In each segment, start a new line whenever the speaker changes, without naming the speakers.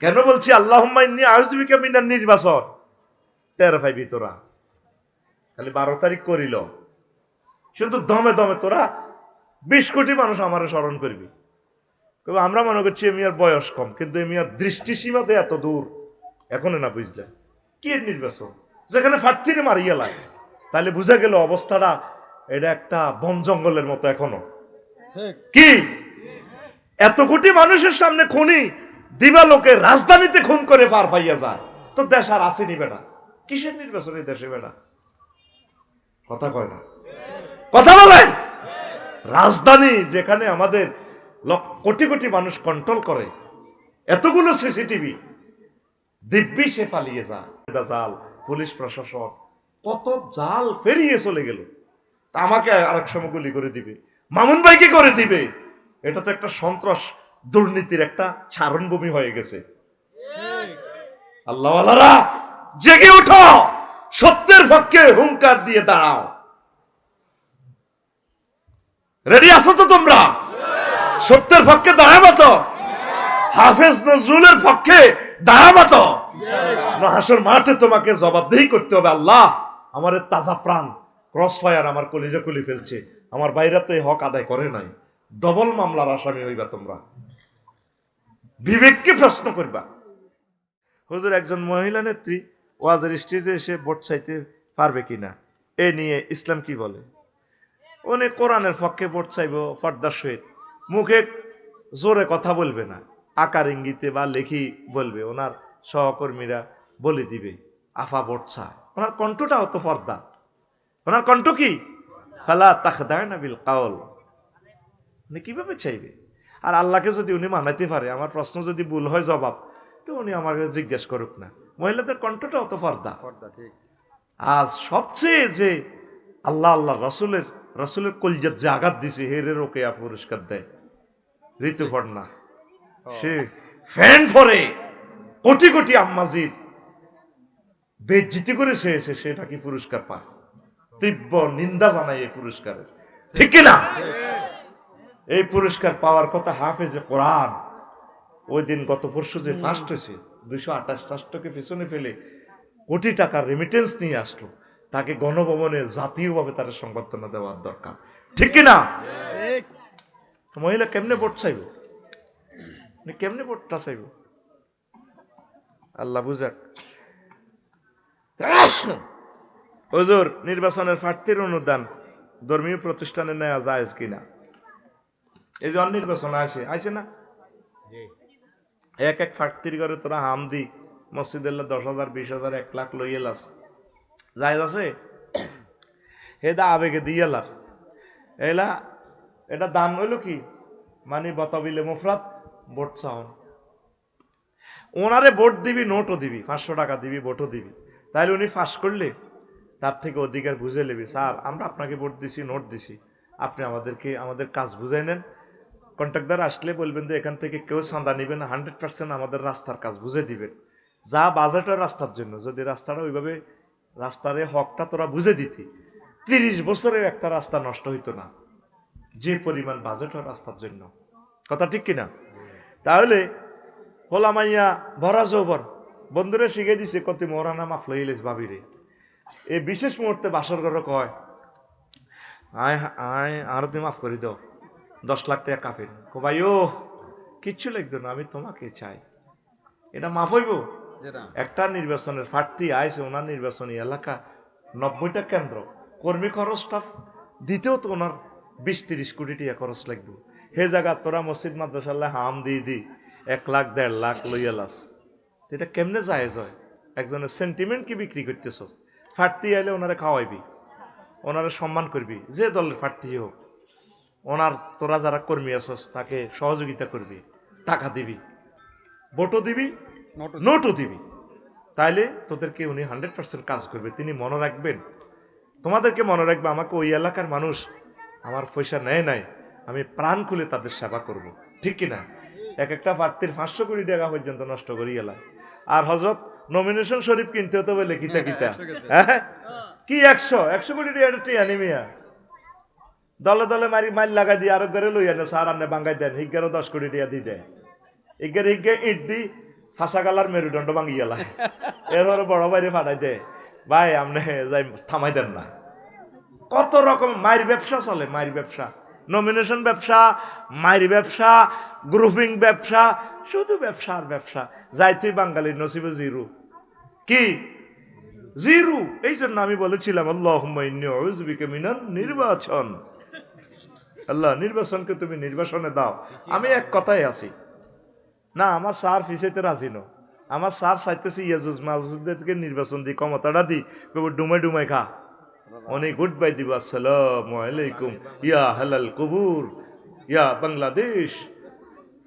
কেন বলছি আল্লাহুম্মা ইন্নী আউযু বিকা মিনান নির্বাচন? টের পাইবি তোরা, খালি 12 তারিখ করিল কিন্তু দমে দমে তোরা 20 কোটি মানুষ আমারে স্মরণ করবি। তবে আমরা মনে করছি এমিয়ার বয়স কম, কিন্তু এমিয়ার দৃষ্টিসীমাতে এত দূর এখনো না বুঝলেন কি এর নির্বাচন, যেখানে ফাটতিরে মারিয়া লাগে। তাহলে বুঝা গেল অবস্থাটা এটা একটা বন জঙ্গলের মতো এখনো। কি এত কোটি মানুষের সামনে খুনি দিবালোকে রাজধানীতে খুন করে পার পাইয়া যায়, তো দেশ আর আসেনি বেটা, কিসের নির্বাচন এই দেশে বেটা? কথা কয় না, কথা বলেন। রাজধানী যেখানে আমাদের কোটি কোটি মানুষ কন্ট্রোল করে, এতগুলো সিসিটিভি, দিব্যি সে পালিয়ে যায়। জাল পুলিশ প্রশাসন কত জাল ফেরিয়ে চলে গেল। তা আমাকে আরেক সময় গুলি করে দিবে, মামুন ভাইকে করে দিবে। এটা তো একটা সন্ত্রাস দুর্নীতির একটা চারণভূমি হয়ে গেছে। আল্লাহওয়ালারা জেগে উঠো, সত্যের পক্ষে হুঙ্কার দিয়ে দাঁড়াও। রেডি আছো তো তোমরা? সত্যের পক্ষে দাঁড়াবো তো? হাফেজ নজরুলের পক্ষে দাঁড়াবো তো? হাসর মাঠে তোমাকে জবাবদিহি করতে হবে। আল্লাহ, আমার তাজা প্রাণ ক্রস ফায়ার আমার কলিজা খুলে ফেলছে, আমার বাইরে তো এই হক আদায় করে নাই। ডবল মামলার আসামি হইবা তোমরা, বিবেককে প্রশ্ন করবা। হুজুর, একজন মহিলা নেত্রী ওয়াজের স্টেজে এসে ভোট চাইতে পারবে কিনা, এ নিয়ে ইসলাম কি বলে? উনি কোরআনের পক্ষে ভোট চাইব পর্দার সহিত, মুখে জোরে কথা বলবে না, আকার ইঙ্গিতে বা লেখি বলবে, ওনার সহকর্মীরা বলে দিবে আফা ভোট চায়। ওনার কণ্ঠটা হতো পর্দা, ওনার কণ্ঠ কি ফালা তাখদায়না বিল কাওল। উনি কিভাবে চাইবে? আর আল্লাহকে যদি উনি মানাইতে পারে, আমার প্রশ্ন যদি ভুল হয় জবাব, তো উনি আমাকে জিজ্ঞেস করুক না। মহিলাদের কণ্ঠটা হতো পর্দা। আজ সবচেয়ে যে আল্লাহ আল্লাহ রসুলের কলজাত যে আঘাত দিছে, হেরে রোকেয়া পুরস্কার দেয় ঋতুপর্ণা। সে ফ্যান ফরে কোটি কোটি আম্মাজির বেজ্জিতি করে চেয়েছে, সেটা কি পুরস্কার পায়? তীব্র নিন্দা জানায় এই পুরস্কারের, ঠিক কিনা? এই পুরস্কার পাওয়ার কথা হাফেজে কোরআন। ওই দিন গত পরশু যে ফার্স্ট হয়েছে, 228 রাষ্ট্রকে পেছনে ফেলে কোটি টাকার রেমিটেন্স নিয়ে আসলো, তাকে গণভবনে জাতীয়ভাবে তার সংবর্ধনা দেওয়ার দরকার, ঠিক কিনা? মহিলা কেমনে ভোট চাইব? কেমনে ভোটটা চাইব? আল্লাহ বুঝাক। হুজুর, নির্বাচনের প্রার্থীর অনুদান ধর্মীয় প্রতিষ্ঠানে নেওয়া যায় কিনা? এই যে অনির্বাচন আছে না, এক এক প্রার্থীর ঘরে তোরা হামদি মসজিদে 10,000 20,000 1 লাখ লই এলাস, জায়েজ আছে? হেদা আবেগে দিয়ে এলার এলা, এটা দান হইল কি মানে বতাবিলে মুফরাত ভোট চাওন। ওনারে ভোট দিবি, নোটও দিবি, 500 টাকা দিবি, ভোটও দিবি, তাইলে উনি ফাঁস করলে তার থেকে অধিকার বুঝে নেবি। স্যার, আমরা আপনাকে ভোট দিছি, নোট দিছি, আপনি আমাদের কাজ বুঝাই নেন। কন্ট্রাক্টর আসলে বলবেন যে এখান থেকে কেউ চাঁদা নেবেন না, 100% আমাদের রাস্তার কাজ বুঝে দিবেন। যা বাজেটের রাস্তার জন্য, যদি রাস্তাটা ওইভাবে রাস্তার হকটা তোরা বুঝে দিতি, 30 বছরেও একটা রাস্তা নষ্ট হইতো না, যে পরিমাণ বাজেট হয় রাস্তার জন্য। কথা ঠিক কিনা? তাহলে হোলামাইয়া ভরা যৌবন বন্ধুরে শিখে দিছে, কত মোরানা মাফ লইলেস ভাবিরে। এই বিশেষ মুহূর্তে বাসর ঘরে কয়, আয় আয় আরো তুমি মাফ করে দাও, 10 লাখ টাকা কাফের। ভাই ও কিচ্ছু লিখতো না, আমি তোমাকে চাই, এটা মাফ হইব? একটা নির্বাচনের প্রার্থী আইছে, ওনার নির্বাচনী এলাকা 90টা কেন্দ্র, কর্মী খরচটা দিতেও তো ওনার 20-30 কোটি টাকা খরচ লাগবে। হে জায়গা তোরা মসজিদ মাদ্রাসাল্লাহ হাম দিয়ে 1 লাখ 1.5 লাখ লইয়া লাস, এটা কেমনে জায়েজ হয়? একজনের সেন্টিমেন্ট কি বিক্রি করতেছ? প্রার্থী আইলে ওনারে খাওয়াইবি, ওনারে সম্মান করবি, যে দলের প্রার্থী হোক, ওনার তোরা যারা কর্মী আছস তাকে সহযোগিতা করবি, টাকা দিবি, ভোটও দিবি, নোটও দিবি, তাইলে তোদেরকে উনি 100% কাজ করবে। তিনি মনে রাখবেন, তোমাদেরকে মনে রাখবে, আমাকে ওই এলাকার মানুষ আমার পয়সা নেয় নাই, আমি প্রাণ খুলে তাদের সেবা করব, ঠিক কিনা? এক একটা প্রার্থীর 500 কোটি টাকা পর্যন্ত নষ্ট করি এলাকা। আর হজরত নমিনেশন শরীফ কিনতে হতে বলে কিতা কিতা, হ্যাঁ কি 100 কোটি টাকা নিমিয়া দলে দলে মাইল লাগা দিয়ে আরো ঘরে লইয়া না, সার আনে বাঙ্গাই দেন, হিগারও 10 কোটি টাকা দিয়ে দেয়। হিগার ইট দি ফাঁসা গালার মেরুদণ্ড ভাঙি গেলা এরপরে বড় বাইরে ফাটাই দে ভাই আপনি যাই থামাই দেন না। কত রকম মায়ের ব্যবসা চলে, মায়ের ব্যবসা, নমিনেশন ব্যবসা, মায়ের ব্যবসা, গ্রুপিং ব্যবসা, শুধু ব্যবসা আর ব্যবসা। যাই তুই বাঙালির নসিবে জিরু, কি জিরু। এই জন্য আমি বলেছিলাম আল্লাহুম্মা ইন্নী আউযু বিকা মিনান নির্বাচন, আল্লাহ নির্বাচনকে তুমি নির্বাচনে দাও। আমি এক কথাই আছি না, আমার স্যার ফিসাইতে রাজি ন, আমার স্যার চাইতেছি ইয়াজুজ মাজুজদেরকে নির্বাচন দিই, ক্ষমতাটা দিই, ডুমাই ডুমাই খা, অনেক গুড বাই দিব, আসসালামু আলাইকুম ইয়া হালাল কুবুর ইয়া বাংলাদেশ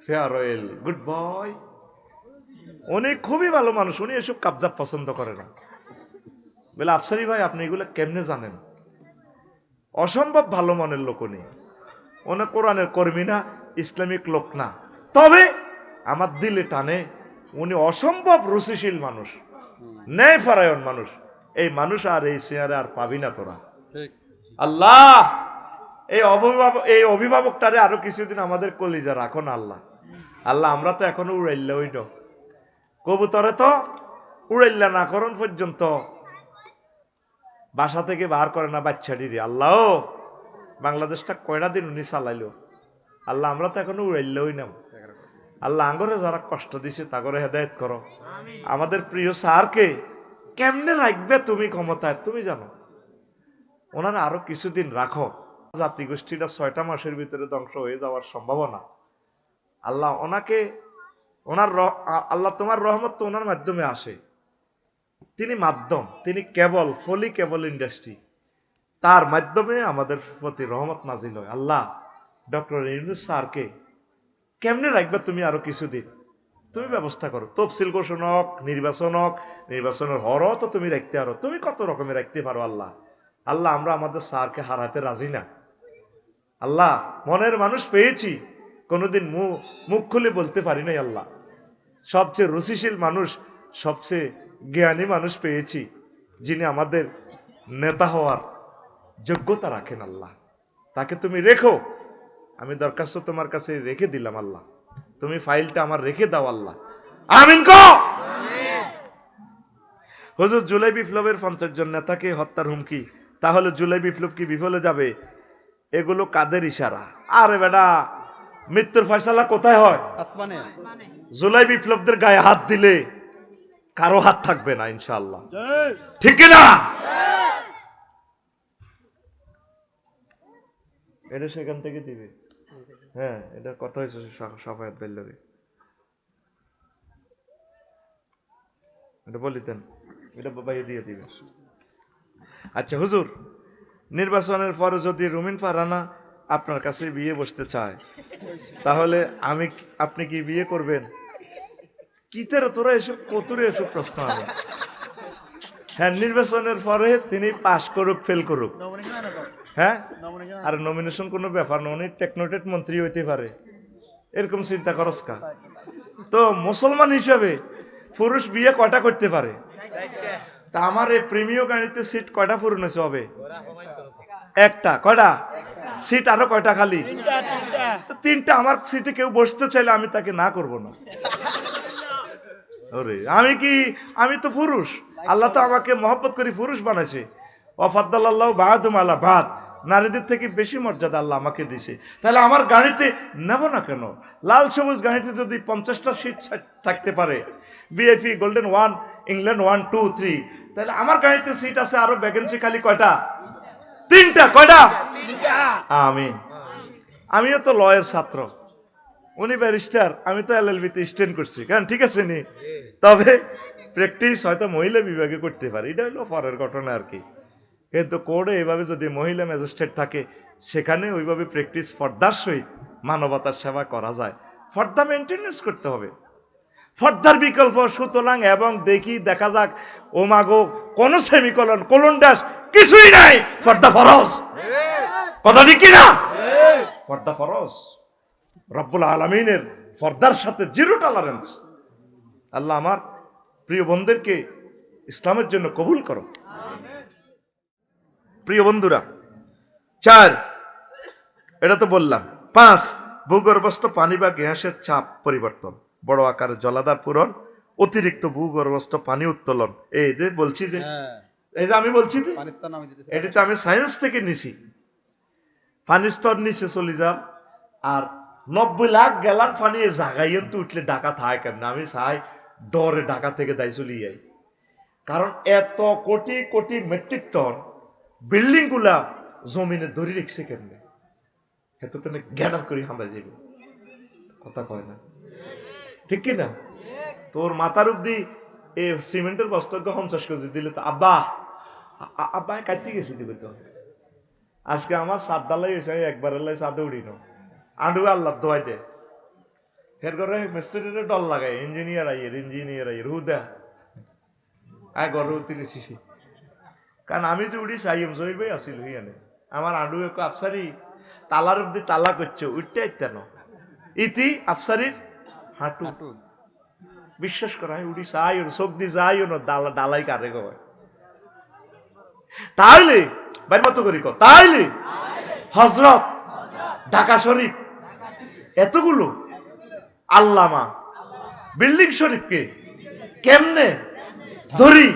ফেয়ারওয়েল গুড বাই। উনি খুবই ভালো মানুষ, উনি এসব কাবজাব পছন্দ করে না। বলে আফসারি ভাই আপনি এগুলো কেমনে জানেন? অসম্ভব ভালো মনের লোক উনি, উনি কোরআনের কর্মী না, ইসলামিক লোক না, তবে আমার দিলে টানে উনি অসম্ভব রুচিশীল মানুষ, ন্যায়পরায়ণ মানুষ। এই মানুষ আর এই চেয়ারে আর পাবি না তোরা। আল্লাহ এই অভিভাবকটারে আরো কিছুদিন আমাদের কলিজা রাখো না আল্লাহ। আল্লাহ আমরা তো এখনো উড়াইলে ওই কবুতরে তো উড়াইল্লা না করুন পর্যন্ত বাসা থেকে বার করে না বাচ্চাটিরে। আল্লাহ বাংলাদেশটা কয়টা দিন উনি চালাইলো আল্লাহ, আমরা তো এখনো উড়াইলেই না। আল্লাহ আঙ্গরে যারা কষ্ট দিছে তাগরে হেদায়েত করো। আমাদের প্রিয় স্যারকে কেমনে রাখবে তুমি ক্ষমতায় তুমি জানো, ওনারা আরো কিছুদিন রাখো। জাতিগোষ্ঠীটা 6টা মাসের ভিতরে ধ্বংস হয়ে যাওয়ার সম্ভাবনা। আল্লাহ ওনাকে আল্লাহ তোমার রহমত তো ওনার মাধ্যমে আসে, তিনি মাধ্যম, তিনি কেবল ফলি কেবল ইন্ডাস্ট্রি, তার মাধ্যমে আমাদের প্রতি রহমত নাজিল হয়। আল্লাহ ডক্টর ইউনূস স্যারকে কেমনে রাখবে তুমি আরো কিছুদিন, তুমি ব্যবস্থা করো। তফসিল ঘোষণা হোক, নির্বাচন হোক, নির্বাচনের হরও তো তুমি রাখতে পারো, তুমি কত রকমের রাখতে পারো। আল্লাহ আল্লাহ আমরা আমাদের স্যারকে হারাতে রাজি না। আল্লাহ মনের মানুষ পেয়েছি, কোনোদিন মুখ খুলে বলতে পারি নাই। আল্লাহ সবচেয়ে রুচিশীল মানুষ, সবচেয়ে জ্ঞানী মানুষ পেয়েছি, যিনি আমাদের নেতা হওয়ার যোগ্যতা রাখেন। আল্লাহ তাকে তুমি রেখো, আমি দরখাস্ত তোমার কাছে রেখে দিলাম। আল্লাহ তুমি ফাইলটা আমার রেখে দাও। আল্লাহ আমিন কো। হুজুর জুলাই বিপ্লবের 50 জন নেতাকে হত্যার হুমকি, তাহলে জুলাই বিপ্লব কি বিফলে যাবে? এগুলো কাদের ইশারা? আরে বেটা মৃত্যুর ফয়সালা কোথায় হয়? আসমানে। জুলাই বিপ্লবদের গায়ে হাত দিলে কারো হাত থাকবে না ইনশাআল্লাহ, ঠিক কিনা? এটা সেখান থেকে দিবে। হ্যাঁ এটা কথা হয়েছে সাফায়াত বেল্লরে, এটা বলিতেন, এটা বাইরে দিয়ে দিবে। আচ্ছা হুজুর, নির্বাচনের পরে যদি রুমিন ফারহানা আপনার কাছে বিয়ে বসতে চায়, তাহলে আপনি কি বিয়ে করবেন? কিতের তোরা এসব কতুরে এসব প্রশ্ন আনে। হ্যাঁ নির্বাচনের পরে তিনি পাশ করুক ফেল করুক, হ্যাঁ আর নমিনেশন কোনো ব্যাপার না, উনি টেকনোটেট মন্ত্রী হইতে পারে, এরকম চিন্তা করস কা? তো মুসলমান হিসাবে পুরুষ বিয়ে কয়টা করতে পারে? তা আমার এই প্রেমীয় গাড়িতে সিট কয়টা পূরণ হয়েছে হবে? একটা। কয়টা সিট? আরো কয়টা খালি? তিনটা। আমার সিটে কেউ বসতে চাইলে আমি তাকে না করব না। ওরে আমি তো পুরুষ, আল্লাহ তো আমাকে মহব্বত করে পুরুষ বানাইছে। ওয়াফাদ্দালাল্লাহু বা'দুহুম আলা বা'দ, নারীদের থেকে বেশি মর্যাদা আল্লাহ আমাকে দিছে। তাহলে আমার গাড়িতে নেব না কেন? লাল সবুজ গাড়িতে যদি 50টা সিট থাকতে পারে, বিএফি গোল্ডেন 1, ইংল্যান্ড 1, 2, 3, তাহলে আমার গাড়িতে সিট আছে আরো ভ্যাকেন্সি খালি কয়টা? 3টা। কয়টা? আমিন। আমিও তো লয়ের ছাত্র, উনি ব্যারিস্টার, আমি তো এলএলবিতে স্ট্যান্ড করছি, কারণ ঠিক আছে নি, তবে প্র্যাকটিস হয়তো মহিলা বিভাগে করতে পারি, এটা হলো পরের ঘটনা আর কি। কিন্তু কোর্টে এইভাবে যদি মহিলা ম্যাজিস্ট্রেট থাকে, সেখানে ওইভাবে প্র্যাকটিস ফর্দার সহিত মানবতার সেবা করা যায়। ফর্দা মেনটেনেন্স করতে হবে, ফর্দার বিকল্প। সুতরাং এবং দেখা যাক ও মাগো কোন সেমিকলন কোলন ড্যাশ কিছুই নাই, ফর্দা ফরজ। কথা ঠিক কিনা? ফর্দা ফরজ, রব্বুল আলামিনের ফর্দার সাথে জিরো টলারেন্স। আল্লাহ আমার প্রিয় বন্ধুদেরকে ইসলামের জন্য কবুল করো। প্রিয় বন্ধুরা, 4 এটা তো বললাম। 5 ভূগর্ভস্থ পানি বা গ্যাসের চাপ পরিবর্তন, বড় আকারের জলাধার পূরণ অতিরিক্ত ভূগর্ভস্থ পানি উত্তোলন, এই যে বলছি যে এই যে আমি বলছি যে এটা তো আমি সায়েন্স থেকে নিছি। পানির স্তর নিচে চলে যান আর 90 লাখ গ্যালান পানি জাগাইয়েন তো উঠলে ঢাকা থাকে কেমন? আমি চাই ডরে ঢাকা থেকে দায় চলে যাই, কারণ এত crore crore metric ton building গুলা জমিনে ধরে রেখছে কেমনে? এত তো গ্যাদার করি হামলা যাবে, কথা কয় না, ঠিক কিনা? তোর মাথার অব্দি এই সিমেন্টের বস্তা 50 কেজি দিলে তো আব্বা আব্বা কাটতে গেছি দিবে তো। আজকে আমার সাত ডালাই হয়েছে, একবার এলাই সাদে উড়ি না, আডু আল্লাহ দোয়াই দে এর করে মিস্ত্রির ডল লাগাই, ইঞ্জিনিয়ার আইয়ের হুদা আয় গড়ে উতিরেছি। কারণ আমি যে উড়ি চাইম জহির ভাই আসিল হইয়ানে আমার আডু এক আফসারি তালার অব্দি তালা করছে উঠতে ইত্যান ইতি আফসারির হাঁটু। বিশ্বাস করা হয় উড়ি চাই চোখ দি যাই না ডালাই কারে গয় তাইলে বাইর মতো করি তাইলে হজরত ঢাকা শরীফ এতগুলো আল্লামা বিল্ডিং শরীফকে কেমনে ধরি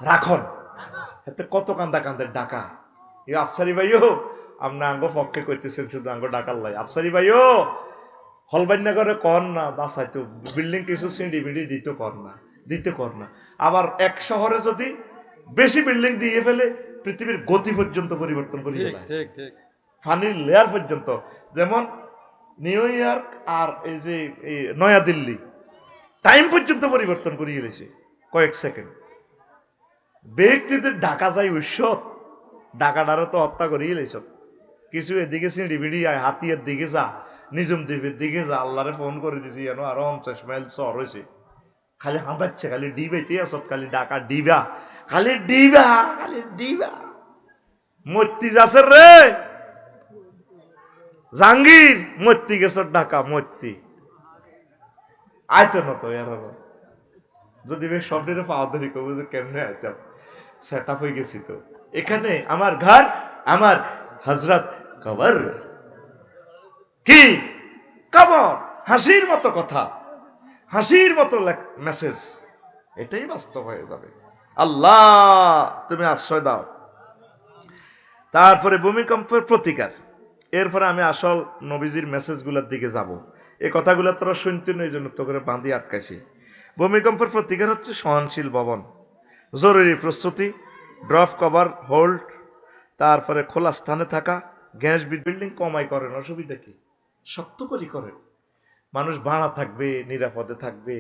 রাখন, এতে কত কান্দা কান্দের ডাকা। এ আফসারি ভাইও আপনি আঙ্গ পক্ষে করতেছেন, শুধু আঙ্গ ডাকার লাই। আফসারি ভাইও হলবান্যা করে কর না বাসাইতো বিল্ডিং কিছু সিঁড়ি বিড়ি দিতে কর না। আবার এক শহরে যদি বেশি বিল্ডিং দিয়ে ফেলে পৃথিবীর গতি পর্যন্ত পরিবর্তন করি পানির লেয়ার পর্যন্ত। যেমন নিউ ইয়র্ক আর এই যে নয়া দিল্লি টাইম পর্যন্ত পরিবর্তন করিয়ে গেছে কয়েক সেকেন্ড। ব্যক্তিদের ঢাকা যায় উৎসব, ঢাকাটারও তো হত্যা করিয়ে গেছ। কিছু এদিকে সিঁড়ি বিড়ি আয়, হাতিয়ার দিকে যা, নিজম দ্বীপের দিকে যা, আল্লাহরে ফোন করে দিছি যেন আরো 50 মাইল শহর হয়েছে। খালি হাঁদাচ্ছে, খালি ডিবাইতে আসত, খালি ঢাকা ডিবা, খালি ডিবা মত্তি যাচ্ছে রে জাহাঙ্গীর, মত্তি গেছ ঢাকা মত্তি আইতো না তো এর যদি বেশ শব্দের পাওয়া ধরি কবু যে কেমনে আইতাম, সেট আপ হয়ে গেছি তো। এখানে আমার ঘর, আমার হজরত কবর, কি কবর, হাসির মতো কথা, হাসির মতো মেসেজ, এটাই বাস্তব হয়ে যাবে। আল্লাহ তুমি আশ্রয় দাও। তারপরে ভূমিকম্পের প্রতিকার, এরপরে আমি আসল নবীজির মেসেজগুলোর দিকে যাব। এই কথাগুলো তোরা শুনতে নেই, জন্য তো করে বাঁধি আটকাইছি। ভূমিকম্পের প্রতিকার হচ্ছে সহনশীল ভবন, জরুরি প্রস্তুতি, ড্রপ কভার হোল্ড, তারপরে খোলা স্থানে থাকা, গ্যাস বিল্ডিং কমাই করেন, অসুবিধা কি, শক্ত করি করেন। মানুষ ভাড়া থাকবে, নিরাপদে থাকবে,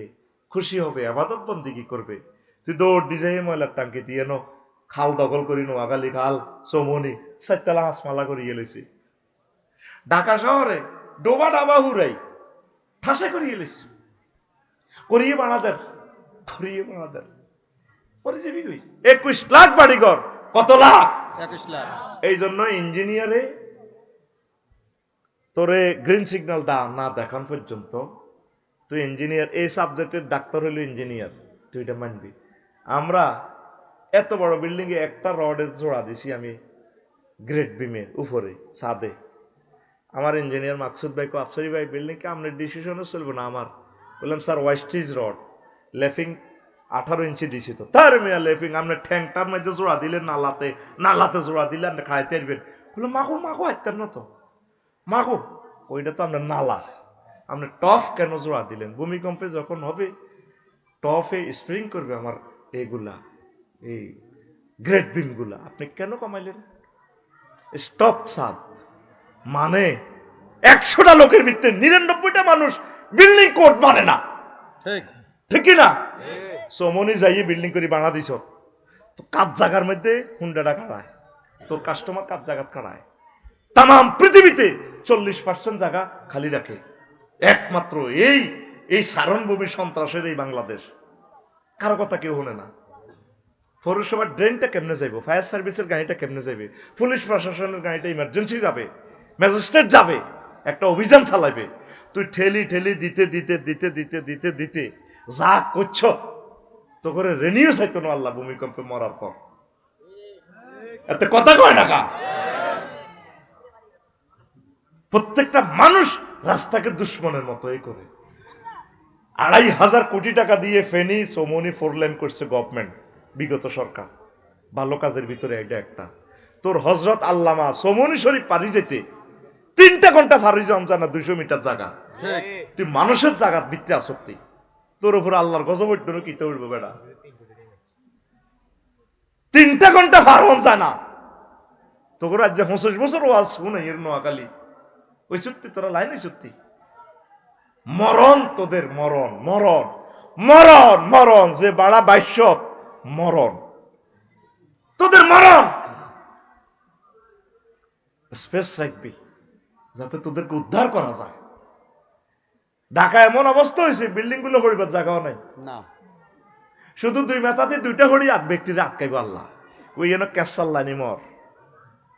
খুশি হবে, আবাদত বন্দিগি করবে। তুই দৌড় ডিজাই ময়লার টাঙ্কি দিয়ে নো, খাল দখল করি নো, আগালি খাল চৌমনি 4 তলা হাঁসমালা করি এলেছি। ঢাকা শহরে ডোবা ডাবা হুরাই ঠাসা করিয়ে এলেছি, করিয়ে বানাদের 21 লাখ বাড়িঘর, কত লাখ, 21 লাখ। এই জন্য ইঞ্জিনিয়ারে তোরে গ্রিন সিগন্যাল না দেখান পর্যন্ত তুই ইঞ্জিনিয়ার, এই সাবজেক্টের ডাক্তার হইল ইঞ্জিনিয়ার, তুই এটা মানবি। আমরা এত বড় বিল্ডিং এ একটা রডের জোড়া দিছি আমি গ্রেট বিমের উপরে ছাদে। আমার ইঞ্জিনিয়ার মাকসুদ ভাই কো, আফসারি ভাই বিল্ডিং কে আপনার ডিসিশনও চলবে না আমার। বললাম স্যার ওয়েস্টিজ রড লেফিং 18 ইঞ্চি দিছি তো, তার মেয়া লেফিং আপনার ঠ্যাংটার মধ্যে জোড়া দিলেন, নালাতে জোড়া দিলে আপনি খাইতে পারবেন। বললাম মাগো হাইতেন না তো, মাগো ওইটা তো আপনার নালা, আপনি টফ কেন জোড়া দিলেন? ভূমিকম্পে যখন হবে টফে স্প্রিং করবে আমার এইগুলা, এই গ্রেট বিমগুলা, আপনি কেন কমাইলেন? স্টপ সাব মানে 100টা লোকের ভিতরে 99টা মানুষ বিল্ডিং কোড মানে না, ঠিক কিনা? সোমনি যাইয়ে বিল্ডিং করে বানা দিছ তো কাপ জায়গার মধ্যে হুন্ডাটা কাড়ায়, তোর কাস্টমার কাপ জায়গা কাড়ায়। তাম পৃথিবীতে 40% জায়গা খালি রাখে একমাত্র এই সারণভূমি সন্ত্রাসের এই বাংলাদেশ। কারো কথা কেউ হনে না। পৌরসভার ড্রেনটা কেমনে যাইব, ফায়ার সার্ভিসের গাড়িটা কেমনে যাবে, পুলিশ প্রশাসনের গাড়িটা ইমার্জেন্সি যাবে, ম্যাজিস্ট্রেট যাবে, একটা অভিযান চালাবে। তুই ঠেলি দিতে দিতে দিতে দিতে দিতে দিতে যা করছ তো করে রেনিও চাইতো না আল্লাহ ভূমিকম্পে মরার পর। এত কথা কয় না কা? প্রত্যেকটা মানুষ রাস্তাকে দুশ্মনের মতো এই করে। 2,500 কোটি টাকা দিয়ে ফেনী সোমনি 4 লেন করছে গভর্নমেন্ট, বিগত সরকার। ভালো কাজের ভিতরে এটা একটা। তোর হজরত আল্লামা সোমনি শরীফ পারি যেতে 3 ঘন্টা ফারি যাম জানা, 200 মিটার জায়গা। তুই মানুষের জায়গার ভিত্তি আসক্তি, তোর উপর আল্লাহর গজব উঠবে না, কিতে উঠবো বেটা? 3 ঘন্টা ফারন জানা তোর রাজ্যে 25 বছর ওয়াজ শুনে এর নোয়াখালী ওই সত্যি তোরা লাইনই সত্যি। মরণ তোদের, মরণ মরণ মরণ মরণ, যে বাড়া 22 মরণ তোদের, মরণ। স্পেস রাখবি যাতে তোদেরকে উদ্ধার করা যায়। ঢাকা এমন অবস্থা হয়েছে, বিল্ডিং গুলো হরিবার জায়গাও নাই না, শুধু 2 মেতাতে 2টা হরি 8 ব্যক্তির আটকাইব আল্লাহ। ওই যেন ক্যাসাল লাইনি মর,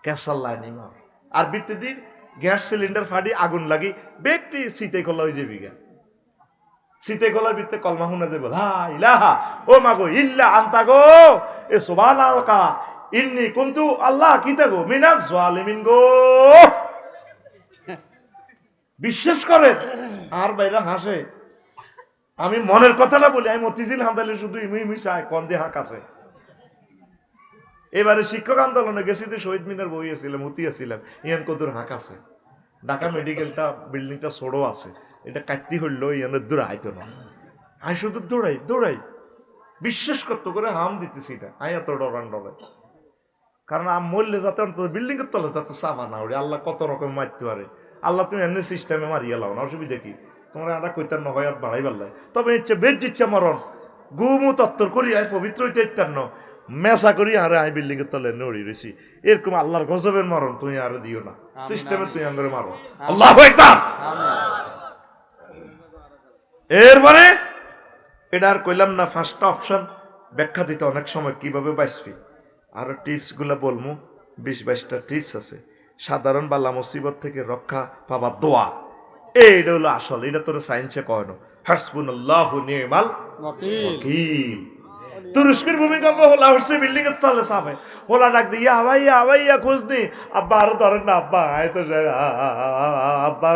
ক্যাসাল লাইনি মর। আর বৃত্তি দিন গ্যাস সিলিন্ডার ফাড়ি আগুন লাগি ব্যক্তি শীতে খোলা হয়ে যাবি গা। শীতে খোলার বৃত্তে কলমা শুনা যাবো, হা ইলাহা ও মাগো ইল্লা আনতা গো এ সুবহানাল্লাহ ইন্নী কুনতু আল্লাহ কিতা গো মিনাজ জালিমিন গো। বিশ্বাস করেন আর বাইরা হাসে, আমি মনের কথাটা বলি। আমি মতিঝিল হামদালে শুধু ইমি চাই কন দিয়ে হাঁক আছে। এবারে শিক্ষক আন্দোলনে গেছি, শহীদ মিনার বই আসছিলাম, উতি আসছিলাম, ইয়ান কদুর হাঁক আছে। ঢাকা মেডিকেলটা বিল্ডিংটা ছোড়ো আছে, এটা কাটতি হইল ইয়ানের দূরে আইতো না। আমি শুধু দৌড়াই দৌড়াই, বিশ্বাস করতে করে হাম দিতেছি এটা। আমি এত ডরান ডরাই, কারণ আম মরলে যাতে বিল্ডিং এর তলে যাতে সাফা না উড়ে। আল্লাহ কত রকম মারতে পারে। আল্লাহ তুমি এমনি সিস্টেমে মারিয়ে লাও না, অসুবিধা কি? তোমরা একটা কইতার নয় বাড়াই পারলাই, তবে ইচ্ছে বেশ ইচ্ছা মরণ গুমু তত্তর করি আয় পবিত্র হইতে ইত্যার ন মেসা করি আরে আই বিল্ডিং এর তলে নড়ি রয়েছি। এরকম আল্লাহর গজবের মরণ তুমি আর দিও না, সিস্টেমে তুই আঙ্গরে মারো। আল্লাহু আকবার। এরপরে এটা আর কইলাম না, ফার্স্ট অপশন ব্যাখ্যা দিতে অনেক সময় কিভাবে বাঁচবি। আরো টিপস গুলা বলবো, 20-22টা টিপস আছে। সাধারণ বালা মুসিবত থেকে রক্ষা পাবার দোয়া, এইটা হলো আসল। এটা তোর সায়েন্সে কয় না, হাসবুনাল্লাহু নি'মাল ওয়াকিল। তুরস্কের ভূমিকম্প হলা হচ্ছে, বিল্ডিং এর তলে সামনে হোলা ডাক দিয়ে আবাইয়া আবাইয়া খোঁজ নি। আব্বা আরো ধরেন না, আব্বা আয় তো আব্বা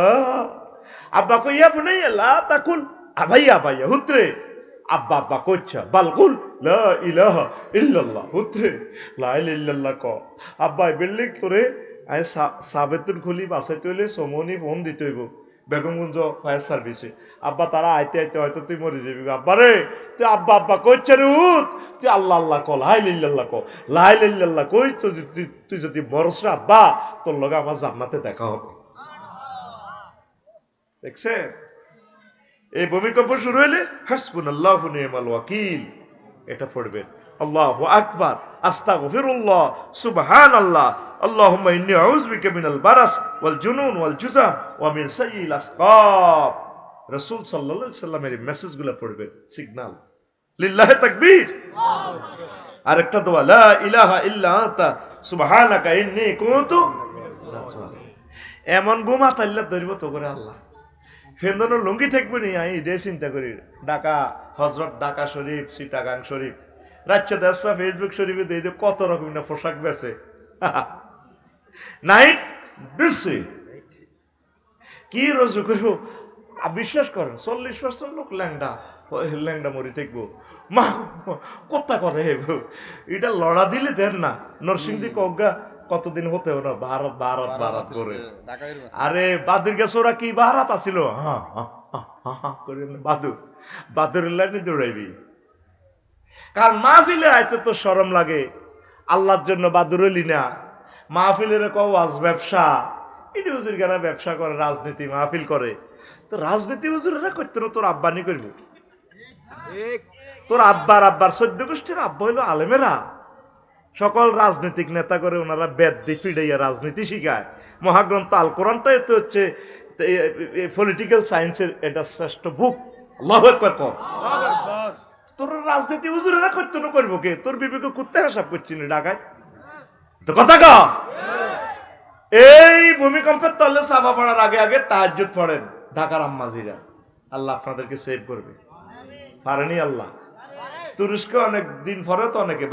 আব্বা কইয়া বুনাই লা তাকুল আবাইয়া আবাইয়া হুত্রে আব্বা আব্বা কইছা বালকুল লা ইলাহা ইল্লাল্লাহ হুত্রে লা ইলাহা ইল্লাল্লাহ ক। আব্বা বিল্ডিং তোরে আয় সাবেতুল খুলি বাসাইতে হইলে সমনি ফোন দিতে হইব বেগমগঞ্জ ফায়ার সার্ভিসে। আব্বা তারা আইতে আইতে হয়তো তুই মরে যাবি। আব্বা রে তুই আব্বা আব্বা কইছে রে উঠ, তুই আল্লাহ আল্লাহ ক, লা ইলাহা ইল্লাল্লাহ ক, লা ইলাহা ইল্লাল্লাহ কই তো তুই যদি মরস রে আব্বা, তোর লগে আমার জান্নাতে দেখা হবে। দেখছে? এই ভূমিকম্প শুরু হইলে হাসবুনাল্লাহু নি'মাল ওয়াকিল এটা পড়বেন। আল্লাহু আকবার, আস্তাগফিরুল্লাহ, সুবহানাল্লাহ, আল্লাহুম্মা ইন্নী আউযু বিকা মিনাল বারাস ওয়াল জুনুন ওয়াল জুযাম ওয়া মিন সাইয়্যিল আসকাব। রাসূল সাল্লাল্লাহু আলাইহি সাল্লামের মেসেজগুলো পড়বেন, সিগন্যাল। লিল্লাহি তাকবীর। আরেকটা দোয়া, লা ইলাহা ইল্লা আনতা সুবহানাকা ইন্নী কুনতু মিনাজ জালিমিন। এমন গুমা তাইল্লা ধরব তো করে আল্লাহ ফেন্দন লুঙ্গি থাকবে নি। আমি যে চিন্তা করি, ঢাকা হজরত, ঢাকা শরীফ, চিটাগাং শরীফ, রাজ্য দেশা ফেসবুক শরীফে দিয়ে কত রকম না পোশাক বেছে নাইট বেশি কি রোজু করবো। বিশ্বাস করেন 40% লোক ল্যাংডা ল্যাংডা মরি থাকবো। মা কোথা কথা এটা লড়া দিলে দেন না। নরসিংদী কজ্ঞা কতদিন হতেও না ভারত ভারত ভারত করে। আরে বাদুর গেছে ওরা কি ভারত আসিল করে বাদুর বাদুরের লাইনে দৌড়াইবি। কারণ মাহফিলে আইতে তো শরম লাগে, আল্লাহর জন্য বাদুর হইলি না। মাহফিলের কওয়াজ ব্যবসা, এটি হুজুর কেনা ব্যবসা করে, রাজনীতি মাহফিল করে। তো রাজনীতি হুজুরেরা করতে না, তোর আব্বানি করবো। তোর আব্বার আব্বার 14 গোষ্ঠীর আব্বা হইলো আলেমেরা। সকল রাজনৈতিক নেতা করে ওনারা বেদ দিয়ে ফিডাইয়া রাজনীতি শিখায়। মহাগ্রন্থ আল কোরআনটাই তো হচ্ছে পলিটিক্যাল সায়েন্সের এটা শ্রেষ্ঠ বুক। আল্লাহু আকবার কর। তোর রাজনীতি হুজুরেরা করতে না করবো কে? তোর বিবেকে কুত্তে হিসাব করছি না ঢাকায় তো কথা ক। এই ভূমিকম্পের তলে সাফা পড়ার আগে আগে তাহাজ্জুদ পড়েন ঢাকার আম্মাজিরা। আল্লাহ আপনাদেরকে সেভ করবে, পারেনি আল্লাহ। তুরস্কে অনেক দিন পরে তো অনেকে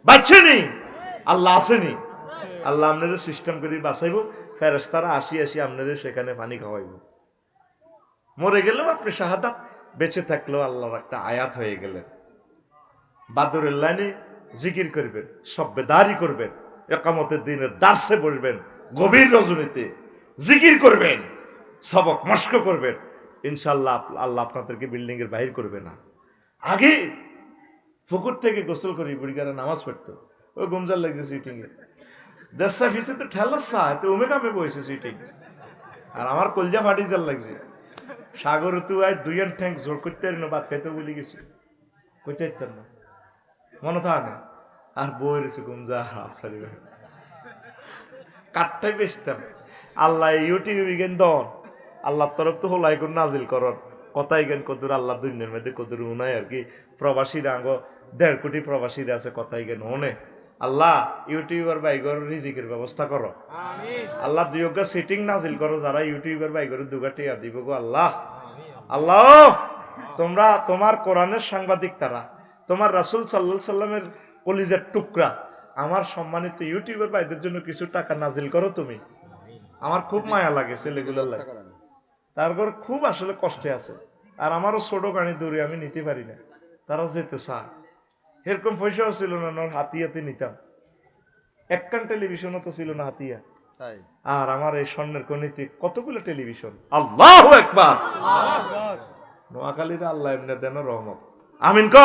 বাচ্চেনি, আল্লাহ আসেনি। আল্লাহ আপনাদের সিস্টেম করে বাঁচাইব, ফেরেশতারা আসি আসি আপনাদের সেখানে পানি খাওয়াইব। মরে গেলেও আপনি শাহাদাত, বেঁচে থাকলেও আল্লাহর একটা আয়াত হয়ে গেলেন। বাদরের লাইনে জিকির করবেন, সব্বেদারি করবেন, একামতের দিনের দার্সে বসবেন, গভীর রজনীতে জিকির করবেন, সবক মস্ক করবেন, ইনশাল্লাহ আল্লাহ আপনাদেরকে বিল্ডিং এর বাহির করবে না। আগে পুকুর থেকে গোসল করি বুড়িগারা নামাজ পড়তো, ওই গুমজার লাগছে সুইটিং এ, দেড়শা ফিসে তো ঠেলাচ্ছা তো উমে কামে বসে সুইটিং, আর আমার কলজা ফাটি জাল লাগছে। সাগর তু আয় দুই ঠ্যাং জোর করতে পারি না, ভাত খাইতে বলে গেছি, কইতে পারতাম না, মনে থাকে না। আর বই রয়েছে গুমজা হাফসারি কাঠটাই বেচতাম। আল্লাহ ইউটিউবে বিজ্ঞান দন, আল্লাহর তরফ তো হোলাই করে নাজিল করন, কথাই জ্ঞান কদুর আল্লাহ দুনিয়ার মধ্যে কদুর উনাই আর কি। প্রবাসীরা আঙ্গ 1.5 কোটি প্রবাসীরা আছে, কথাই জ্ঞান হনে। আল্লাহ ইউটিউবার বাইগর রিজিকের ব্যবস্থা করো, আল্লাহ দুইগা সিটিং নাজিল করো, যারা ইউটিউবার বাইগর দুগাটি দিব গো আল্লাহ। আল্লাহ তোমরা তোমার কোরআনের সাংবাদিক, তারা তোমার রাসূল সাল্লাল্লাহু আলাইহি সাল্লামের কলিজার টুকরা, আমার সম্মানিত ইউটিউবার ভাইদের জন্য কিছু টাকা নাজিল করো তুমি। আমার খুব মায়া লাগে ছেলেগুলোর লাগে, তারপর খুব আসলে কষ্টে আছে, আর আমারও ছোট গাড়ি দূরে আমি নিতে পারি না, তারা যেতে চায়। এরকম পয়সাও ছিল না, হাতিয়াতে নিতাম। একখান টেলিভিশনও তো ছিল না হাতিয়া, আর আমার এই স্বর্ণের কনিতে কতগুলো টেলিভিশন। আল্লাহু আকবার। নোয়াখালীর আল্লাহ এমনি দেন রহমত, আমিন ক।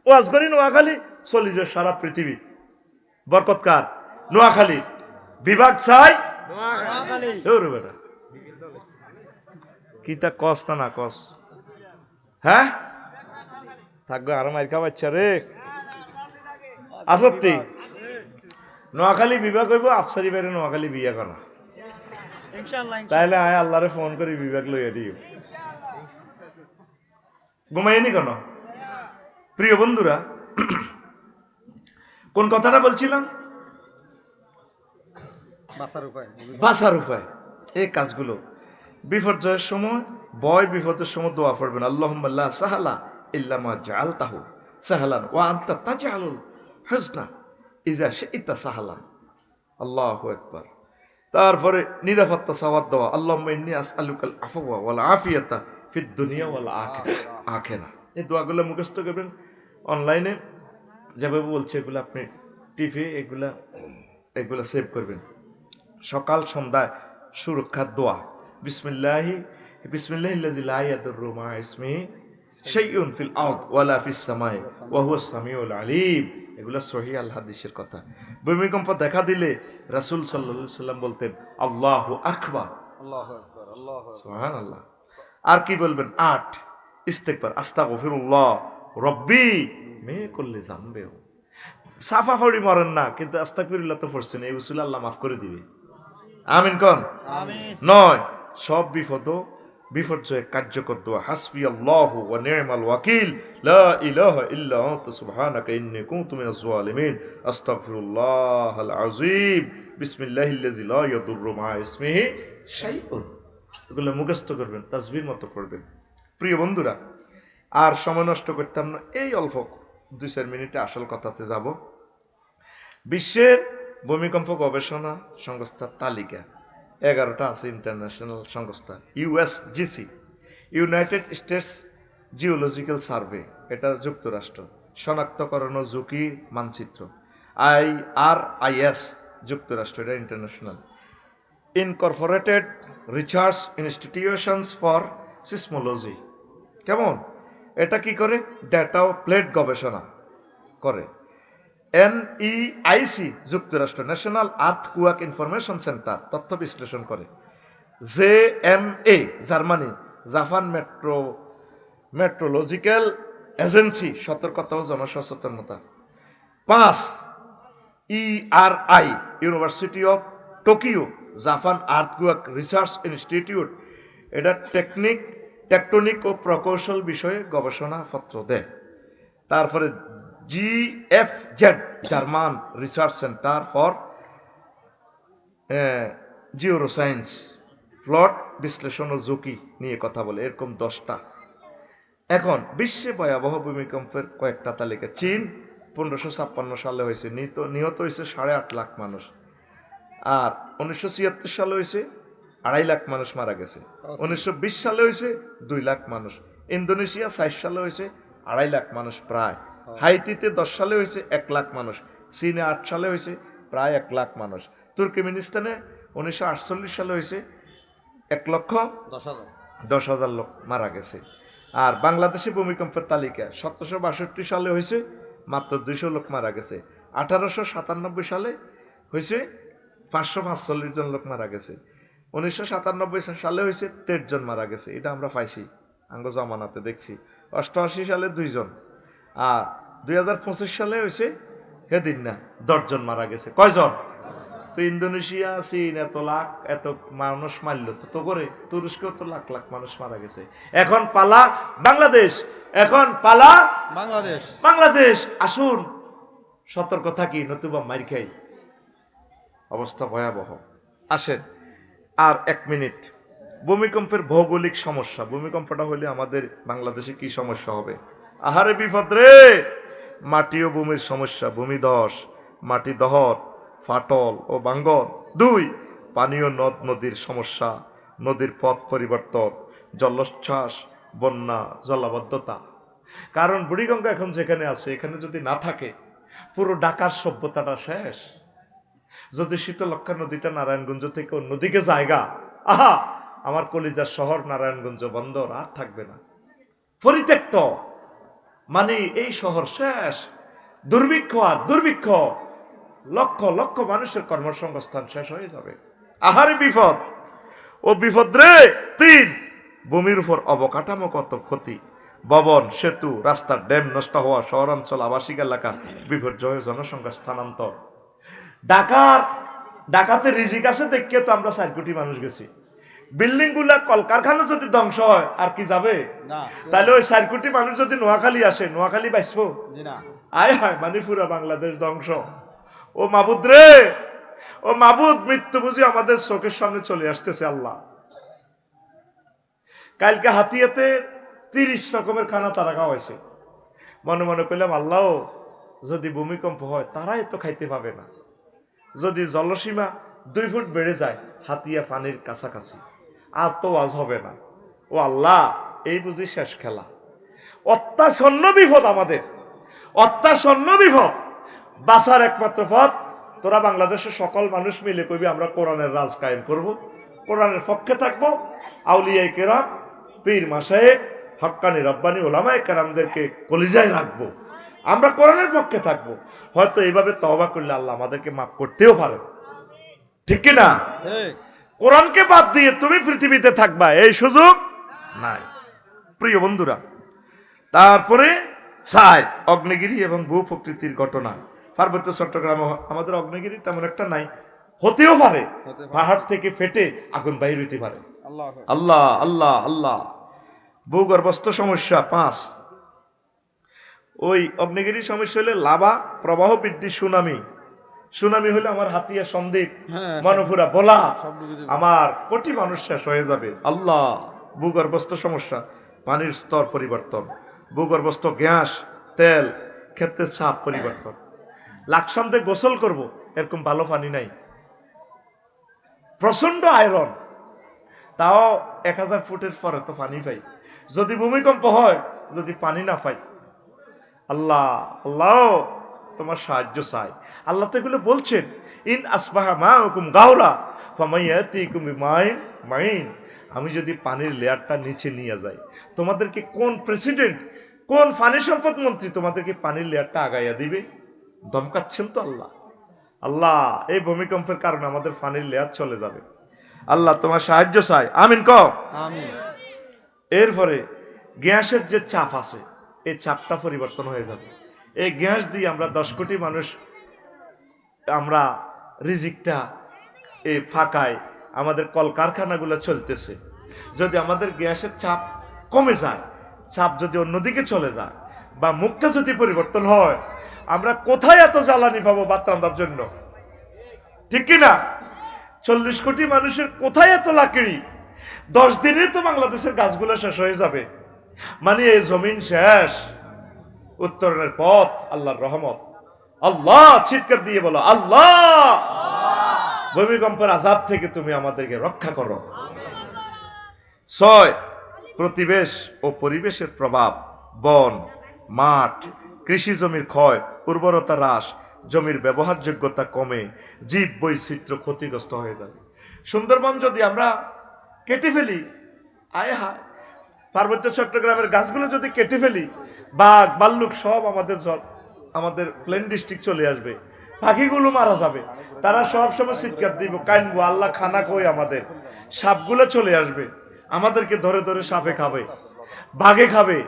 ওয়াজ করি নোয়াখালী, চলি যে সারা পৃথিবী বরকতকার নোয়াখালী বিভাগ চাই। বেটা কি তা কস তা না কস, হ্যাঁ থাকবে আরো মাইর খাওয়া বাচ্চা রে। আসত্তি নোয়াখালী বিভাগ হইব, আফসারি বাইরে নোয়াখালী বিয়া করা, তাইলে আয় আল্লাহরে ফোন করি বিভাগ লইয়া দিও। ঘুমাইনি কেন প্রিয় বন্ধুরা? কোন কথাটা বলছিলাম? বাঁচার উপায়। এই কাজগুলো বিপর্যয়ের সময়, ভয় বিপদের সময় দোয়া পড়বেন, আল্লাহুম্মা লা সাহালা ইল্লা মা জাআলতাহু সাহালান ওয়া আনতা তাজআলুল হুজনা ইযা শি'তা সাহালান। আল্লাহু আকবার। তারপরে নিরাপত্তা চাওয়ার দোয়া, আল্লাহুম্মা ইন্নী আসআলুকাল আফওয়া ওয়াল আফিয়াতা ফিদ দুনিয়া ওয়াল আখিরাহ। এই দোয়াগুলো মুখস্থ করবেন। অনলাইনে যেভাবে বলছে এগুলো আপনি টিভি এগুলা সেভ করবেন। সকাল সন্ধ্যায় সুরক্ষার দোয়া, বিসমিল্লাহিল্লাযী লা ইয়াদুররু মা ইসমিহি শাইউন ফিল আরদ ওয়ালা ফিস সামাই ওয়া হুয়াস সামিউল আলিম। এগুলো সহিহ আল হাদিসের কথা। ভূমিকম্প দেখা দিলে রাসূল সাল্লাল্লাহু আলাইহি সাল্লাম বলতেন আল্লাহু আকবার, আল্লাহু আকবার, সুবহানাল্লাহ। আর কি বলবেন? 8 ইস্তেগফার, আস্তাগফিরুল্লাহ রব্বি মিন কুল্লি যামবি। সাফা ফড়ি মরেন না, কিন্তু আস্তাগফিরুল্লাহ তো পড়ছেন, এই উসুল আল্লাহ মাফ করে দিবে। আমিন কোন? আমিন। 9 সব বিপর্যয়ে কার্যকর দোয়া, হাসবি আল্লাহু ওয়া নি'মাল ওয়াকিল লা ইলাহা ইল্লা আনতা সুবহানাকা ইন্নী কুনতু মিনাজ জালিমিন আস্তাগফিরুল্লাহাল আযীম বিসমিল্লাহিল্লাযী লা ইয়াদুররু মা ইসমিহি শাইউন। এগুলো মুখস্থ করবেন, তাসবির মতো পড়বেন। প্রিয় বন্ধুরা, আর সময় নষ্ট করতাম না, এই অল্প 2-4 মিনিটে আসল কথাতে যাব। বিশ্বের ভূমিকম্প গবেষণা সংস্থার তালিকা 11টা আছে, ইন্টারন্যাশনাল সংস্থা। ইউএসজিসি, ইউনাইটেড স্টেটস জিওলজিক্যাল সার্ভে, এটা যুক্তরাষ্ট্র। শনাক্তকরণ ও ঝুঁকি মানচিত্র, IRIS যুক্তরাষ্ট্র, এটা international. Incorporated research institutions for seismology, কেমন? এটা কি করে? ডেটা ও প্লেট গবেষণা করে। NEIC যুক্তরাষ্ট্র, ন্যাশনাল আর্থকুয়াক ইনফরমেশন সেন্টার, তথ্য বিশ্লেষণ করে। JMA Germany, Japan meteorological agency, সতর্কতা ও জনসচেতনতা। 5 ERI university of Tokyo, Japan earthquake research institute, এটা টেকটনিক ও প্রকৌশল বিষয়ে গবেষণাপত্র দেয়। তারপরে GFZ German research centre for geoscience, plot বিশ্লেষণ ও ঝুঁকি নিয়ে কথা বলে। এরকম 10টা। এখন বিশ্বে ভয়াবহ ভূমিকম্পের কয়েকটা তালিকা। চীন 1556 সালে হয়েছে, নিহত হয়েছে 8.5 লাখ মানুষ। আর 1976 সালে হয়েছে 2.5 লাখ মানুষ মারা গেছে। 1920 সালে হয়েছে 2 লাখ মানুষ। ইন্দোনেশিয়া 60 সালে হয়েছে 2.5 লাখ মানুষ প্রায়। হাইতিতে 10 সালে হয়েছে 1 লাখ মানুষ। চীনে 8 সালে হয়েছে প্রায় 1 লাখ মানুষ। তুর্কমেনিস্তানে 1948 সালে হয়েছে 1,10,000 লোক মারা গেছে। আর বাংলাদেশে ভূমিকম্পের তালিকা 1762 সালে হয়েছে মাত্র 200 লোক মারা গেছে। 1897 সালে হয়েছে 545 জন লোক মারা গেছে। 1997 সালে হয়েছে 13 জন মারা গেছে। এটা আমরা পাইছি আঙ্গ জমানাতে দেখছি। 88 সালে 2 জন। আর 2025 সালে হয়েছে সেদিন না 10 জন মারা গেছে। কয়জন? তো ইন্দোনেশিয়া, চীন এত মানুষ মারল তো করে তুরস্কেও তো লাখ লাখ মানুষ মারা গেছে। এখন পালা বাংলাদেশ, এখন পালা বাংলাদেশ। আসুন সতর্ক থাকি, নতুবা মার খাই, অবস্থা ভয়াবহ। আসেন আর 1 মিনিট। ভূমিকম্পের ভৌগোলিক সমস্যা। ভূমিকম্পটা হলে আমাদের বাংলাদেশে কি সমস্যা হবে? আহারে বিপদ রে! মাটি ও ভূমির সমস্যা, ভূমিধস, মাটি দহন, ফাটল ও ভাঙ্গন। 2, পানীয় নদ নদীর সমস্যা, নদীর পথ পরিবর্তন, জলোচ্ছ্বাস, বন্যা, জলাবদ্ধতা। কারণ বুড়িগঙ্গা এখন যেখানে আছে এখানে যদি না থাকে পুরো ঢাকার সভ্যতাটা শেষ। যদি শীতলক্ষ্যা নদীটা নারায়ণগঞ্জ থেকে অন্যদিকে জায়গা, আহা, আমার কলিজার শহর নারায়ণগঞ্জ বন্দর আর থাকবে না, পরিত্যক্ত। মানে এই শহর শেষ। দুর্ভিক্ষ আর দুর্ভিক্ষ, লক্ষ লক্ষ মানুষের কর্মসংস্থান শেষ হয়ে যাবে। আহারে বিপদ ও বিপদ রে! 3, ভূমির উপর অবকাঠামোগত ক্ষতি, ভবন, সেতু, রাস্তার ড্যাম নষ্ট হওয়া, শহরাঞ্চল, আবাসিক এলাকা বিপর্যয়, জনসংখ্যা স্থানান্তর। ঢাকাতে রিজিক আছে দেখে তো আমরা 4 কোটি মানুষ গেছি। বিল্ডিং গুলা, কলকারখানা যদি ধ্বংস হয় আর কি যাবে? তাহলে ওই 4 কোটি মানুষ যদি নোয়াখালী আসে, নোয়াখালী বাঁচবো? আয় হায়, মানে পুরা বাংলাদেশ ধ্বংস। ও মাবুদ রে, ও মাবুদ, মৃত্যু বুঝি আমাদের চোখের সামনে চলে আসতেছে। আল্লাহ, কালকে হাতিয়াতে 30 রকমের খানা তারা খাওয়াইছে। মনে মনে করলাম, আল্লাহ, যদি ভূমিকম্প হয় তারাই তো খাইতে পাবে না। যদি জলসীমা 2 ফুট বেড়ে যায়, হাতিয়া পানির কাছাকাছি, আর তো আজ হবে না। ও আল্লাহ, এই বুঝি শেষ খেলা। অত্যাসন্ন বিপদ আমাদের, অত্যাসন্ন বিপদ। বাঁচার একমাত্র পথ, তোরা বাংলাদেশের সকল মানুষ মিলে কইবি আমরা কোরআনের রাজ কায়েম করব, কোরআনের পক্ষে থাকবো। আউলিয়ায়ে কেরাম, পীর মাশায়েখ, হক্কানি রব্বানি ওলামায়ে কেরামদেরকে কলিজায় রাখবো, আমরা কোরআনের পক্ষে থাকবো। হয়তো এইভাবে তওবা করলে আল্লাহ আমাদেরকে মাফ করতেও পারে, ঠিক কি না? কোরআনকে বাদ দিয়ে তুমি পৃথিবীতে থাকবা এই সুযোগ নাই, প্রিয় বন্ধুরা। তারপরে 4, অগ্নিগিরি এবং ভূ প্রকৃতির ঘটনা। পার্বত্য চট্টগ্রাম আমাদের অগ্নিগিরি তেমন একটা নাই, হতেও পারে, পাহাড় থেকে ফেটে আগুন বাইর হইতে পারে। আল্লাহ আল্লাহ আল্লাহ। ভূগর্ভস্থ সমস্যা 5, ওই অগ্নিগিরি সমস্যা হলে লাভা প্রবাহ বৃদ্ধি, সুনামি। সুনামি হলে আমার হাতিয়া, সন্দ্বীপ, মনপুরা, বলা, আমার কোটি মানুষ শেষ হয়ে যাবে। আল্লাহ। ভূগর্ভস্থ সমস্যা, পানির স্তর পরিবর্তন, ভূগর্ভস্থ গ্যাস, তেল, ক্ষেত্রের চাপ পরিবর্তন। লাকসামতে গোসল করব, এরকম ভালো পানি নাই, প্রচন্ড আয়রন, তাও 1000 ফুটের পরে তো পানি পাই। যদি ভূমিকম্প হয়, যদি পানি না পাই, আল্লাহ আল্লাহ, তোমার সাহায্য চাই। আল্লাহ তো এগুলো বলছেন, ইন আসবাহা মাউকুম গাওরা ফামাইয়াতিকুম বিমাইন মাইন। আমি যদি পানির লেয়ারটা নিচে নিয়ে যাই, তোমাদেরকে কোন প্রেসিডেন্ট, কোন পানি সম্পদ মন্ত্রী তোমাদেরকে পানির লেয়ারটা আগাইয়া দিবে? ধমকাচ্ছেন তো আল্লাহ। আল্লাহ, এই ভূমিকম্পের কারণে আমাদের পানির লেয়ার চলে যাবে। আল্লাহ তোমার সাহায্য চাই, আমিন কও। এরপরে গ্যাসের যে চাপ আছে, এই চাপটা পরিবর্তন হয়ে যাবে। এই গ্যাস দিয়ে আমরা 10 কোটি মানুষ, আমরা রিজিকটা এই ফাঁকায় আমাদের কলকারখানাগুলো চলতেছে। যদি আমাদের গ্যাসের চাপ কমে যায়, চাপ যদি অন্যদিকে চলে যায়, বা মুখটা যদি পরিবর্তন হয়, আমরা কোথায় এত জ্বালানি পাবো ভাত রান্নার জন্য? ঠিক কিনা? 40 কোটি মানুষের কোথায় এত লাকড়ি? 10 দিনে তো বাংলাদেশের গাছগুলো শেষ হয়ে যাবে। মানে এই জমিন শেষ, উত্তরণের পথ আল্লাহর রহমত। আল্লাহ, চিৎকার দিয়ে বলো আল্লাহ। ভূমিকম্পের আযাব থেকে তুমি আমাদেরকে রক্ষা করো। 6, প্রতিবেশ ও পরিবেশের প্রভাব। বন, মাঠ, কৃষি জমির ক্ষয়, উর্বরতা হ্রাস, জমির ব্যবহারযোগ্যতা কমে, জীব বৈচিত্র্য ক্ষতিগ্রস্ত হয়ে যাবে। সুন্দরবন যদি আমরা কেটে ফেলি, আয় হায়, পার্বত্য চট্টগ্রামের গাছগুলো যদি কেটে ফেলি, বাঘ ভাল্লুক সব আমাদের প্লেন ডিস্ট্রিক্ট চলে আসবে, পাখিগুলো মারা যাবে, তারা সব সময় চিৎকার দিব, কানবো, আল্লাহ খানা কই আমাদের। সাপগুলো চলে আসবে, আমাদেরকে ধরে ধরে সাপে খাবে, বাঘে খাবে,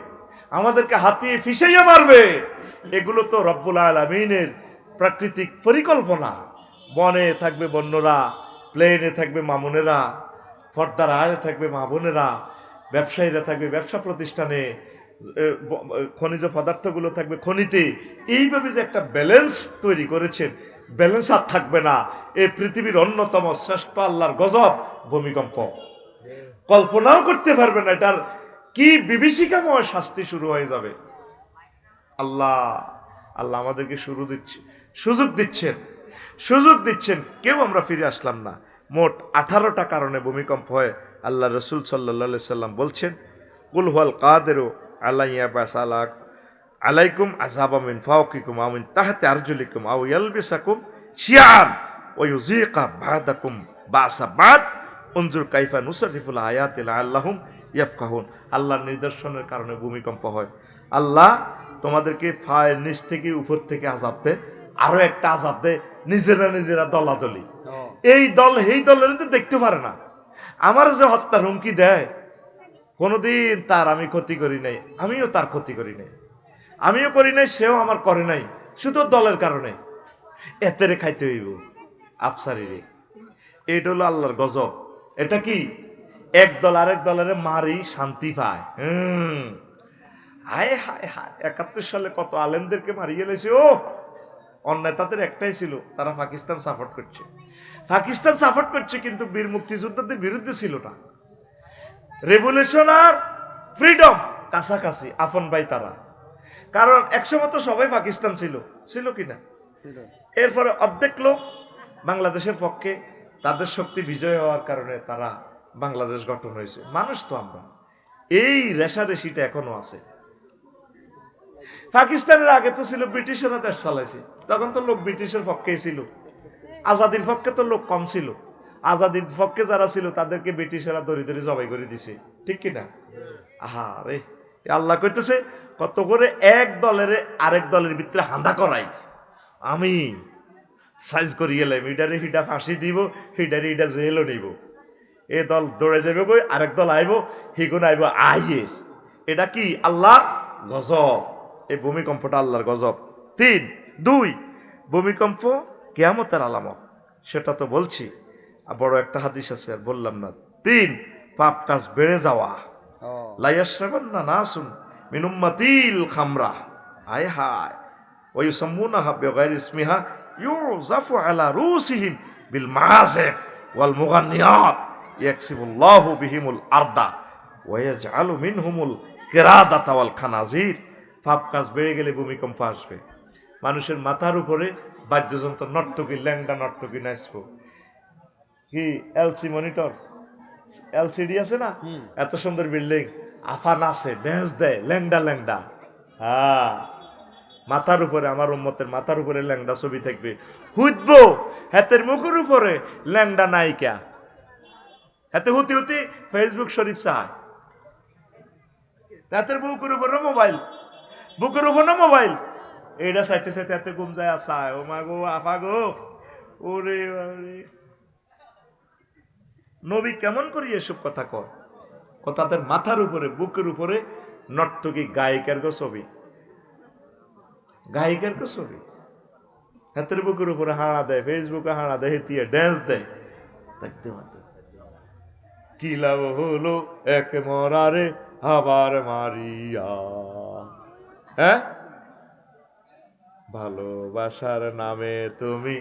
আমাদেরকে হাতিয়ে ফিসাইয়া মারবে। এগুলো তো রব্বুল আলামিনের প্রাকৃতিক পরিকল্পনা। বনে থাকবে বন্যরা, প্লেনে থাকবে মামুনেরা, পর্দার আড়ে থাকবে মা বোনেরা, ব্যবসায়ীরা থাকবে ব্যবসা প্রতিষ্ঠানে, খনিজ পদার্থগুলো থাকবে খনিতে। এইভাবে যে একটা ব্যালেন্স তৈরি করেছেন, ব্যালেন্স আর থাকবে না। এই পৃথিবীর অন্যতম শ্রেষ্ঠ আল্লাহর গজব ভূমিকম্প। কল্পনাও করতে পারবে না এটার কি বিভীষিকাময় শাস্তি শুরু হয়ে যাবে। আল্লাহ আমাদেরকে সুযোগ দিচ্ছেন, কেউ আমরা ফিরে আসলাম না। মোট 18টা কারণে ভূমিকম্প হয়। আল্লাহ রসুল সাল্লাল্লাহু আলাইহি সাল্লাম বলছেন, কুল হুয়াল কাদিরু আলা ইয়াবাসা আলাইকুম আযাবা মিন ফাওকিকুম আও মিন তাহতি আরজুলিকুম আও ইয়ালবিসাকুম শিয়ান ওয়া ইউযীকা বা'দাকুম বা'সা বা'দ উনজুর কাইফা নুসাররিফুল আয়াতি লাআল্লাহুম ইয়াফকাহুন। আল্লাহর নিদর্শনের কারণে ভূমিকম্প হয়। আল্লাহ তোমাদেরকে ফায়ের নিচ থেকে উপর থেকে আযাব দেয়, আরো একটা আযাব দেয় নিজেরা দলাদলি। এই দলের তো দেখতে পারে না। আমার যে হত্যার হুমকি দেয়, কোনোদিন তার আমি ক্ষতি করি নাই, আমিও তার ক্ষতি করি নাই, আমিও করি নাই, সেও আমার করে নাই, শুধু দলের কারণে। এতেরে খাইতে হইব আফসারি রে। এটা হলো আল্লাহর গজব। এটা কি এক দল আরেক দলের মারি শান্তি পায়। হায় হায় হায়, 71 সালে কত আলেমদেরকে মারিয়ে গেলেছে। ও অন্যায় তাদের একটাই ছিল, তারা পাকিস্তান সাপোর্ট করছে, কিন্তু বীর মুক্তিযোদ্ধাদের বিরুদ্ধে ছিল না। রেভলিউশন আর ফ্রিডম কাছাকাছি, আপন ভাই তারা। কারণ একসময় তো সবাই পাকিস্তান ছিল কিনা। এরপরে অর্ধেক লোক বাংলাদেশের পক্ষে, তাদের শক্তি বিজয় হওয়ার কারণে তারা বাংলাদেশ গঠন হয়েছে। মানুষ তো আমরা, এই রেশারেশিটা এখনো আছে। পাকিস্তানের আগে তো ছিল ব্রিটিশরা দেশ চালাইছে, তখন তো লোক ব্রিটিশের পক্ষেই ছিল। আজাদির পক্ষে তো লোক কম ছিল, আজাদির পক্ষে যারা ছিল তাদেরকে ব্রিটিশরা দড়ি জবাই করে দিছে, ঠিক কিনা। আহা রে, আল্লাহ কইতেছে কত করে এক দলের আরেক দলের ভিতরে হাঁদা করাই, আমি সাইজ করিয়ে এলাম, হিডারে হিডা ফাঁসি দিব, হিডারে হিডা জেলও নিব। এ দল দৌড়ে যাবে কই, আরেক দল আইব, হিগুন আইব আইয়ের। এটা কি আল্লাহর গজব। এই ভূমিকম্পটা আল্লাহর গজব। 2 ভূমিকম্প কিয়ামতের আলামত, সেটা তো বলছি, বড় একটা হাদিস আছে আর বললাম না। 3 পাপ কাজ বেড়ে যাওয়া। লা ইয়াশরাবান্না নাসুন মিন উম্মাতিল খামরা, আয় হায়, ওয়া ইউসাম্মুনাহা বিগাইরি ইসমিহা ইউযাফু আলা রুসিহিম বিল মাযাফ ওয়াল মুগান্নিয়াত ইয়াকসিবুল্লাহু বিহিমুল আরদা ওয়া ইয়াজআলু মিনহুমুল কিরাদাতা ওয়াল খানাজির। পাপ কাজ বেড়ে গেলে ভূমিকম্প আসবে। মানুষের মাথার উপরে বাদ্যযন্ত্র, নর্তকী, ল্যাংডা নর্তকী নাচবো। কি এলসি মনিটর, এলসিডি আছে না, এত সুন্দর বিল্ডিং, আফা নাচে, ড্যান্স দেয়, ল্যাংডা। হ্যাঁ, মাথার উপরে, আমার উম্মতের মাথার উপরে ল্যাংডা ছবি থাকবে। হুতবো হাতের মুখের উপরে ল্যাংডা নায়িকা, হাতে হুতি ফেসবুক শরীফ চায়, হাতের বুকের উপরে মোবাইল, এইটা চাইতে হাতে ঘুম যায় আসায়। ও মা গো, আফা গো, ওরে নবী কেমন করি এসব কথা কর। ও তাদের মাথার উপরে, বুকের উপরে নর্তকী গায়িকার ছবি, হাতের বুকের উপরে হাঁড়া দেয়, ফেসবুকে হাঁড়া দেয়, হেতিয়ে ড্যান্স দেয়। দেখতে মাত্র কি লাভ হলো এক মরারে আবার মারিয়া, হ্যাঁ, ভালোবাসার নামে তুমি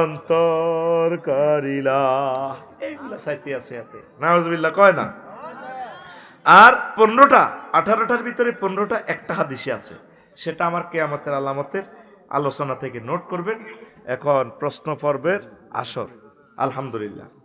অন্তর করিলা, এইগুলা সাইতে আছে হাতে, নাউজুবিল্লাহ কয় না। আর 18টার ভিতরে 15টা একটা হাদিসে আছে, সেটা আমার কিয়ামতের আলামতের আলোচনা থেকে নোট করবেন। এখন প্রশ্ন পর্বের আসর। আলহামদুলিল্লাহ।